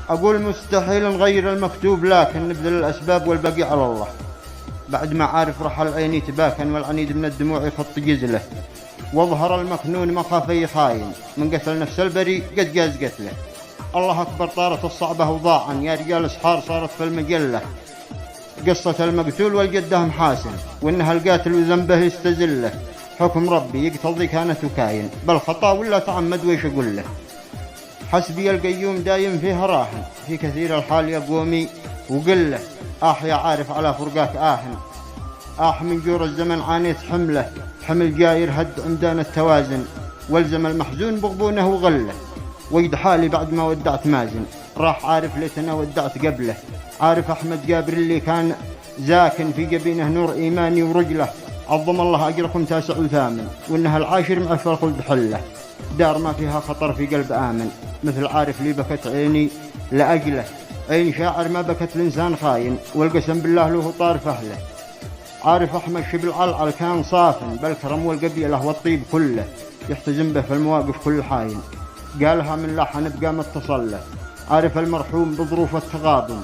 أقول مستحيل نغير المكتوب، لكن نبذل الأسباب والبقي على الله. بعد ما عارف رحل عيني تباكن، والعنيد من الدموع يخط جزله، واظهر المكنون مخافي خاين، من قتل نفس البريء قد جاز قتله. الله أكبر، طارت الصعبة وضاعا، يا رجال إسحار صارت في المجلة قصة المقتول والجده محاسن، وإنها القاتل وذنبه يستزله. حكم ربي يقتضي كانت كاين، بل خطأ ولا تعمد ويش أقول له. حسبي القيوم دايم فيها راهن، في كثير الحال يقومي وقله. يا عارف على فرقاك من جور الزمن عانيت حمله، حمل جاير هد عمدان التوازن، والزم المحزون بغبونه وغله. ويد حالي بعد ما ودعت مازن، راح عارف ليتنا ودعت قبله. عارف أحمد جابر اللي كان زاكن في جبينه نور إيماني ورجله، عظم الله أجركم 9 و8، وإنها العاشر مع الخلد حله. دار ما فيها خطر في قلب آمن، مثل عارف لي بكت عيني لأجله. عين شاعر ما بكت الإنسان خاين، والقسم بالله له طار فهله. عارف أحمد شبل علعل كان صافن، بالكرم والقبيلة والطيب كله، يحتزم به في المواقف كل حاين، قالها من لحن بقى متصل له. عارف المرحوم بظروف التغابن،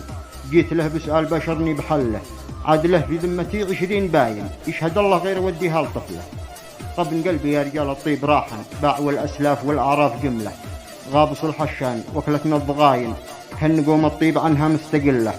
جيت له بسؤال بشرني بحله. عاد له في ذمتي 20 باين، يشهد الله غير وديها لطفله. طبن قلبي يا رجال الطيب راحن، باع والأسلاف والأعراف جملة، غاب صلح الشان وكلتنا الضغاين، كان نقوم الطيب عنها مستقلة.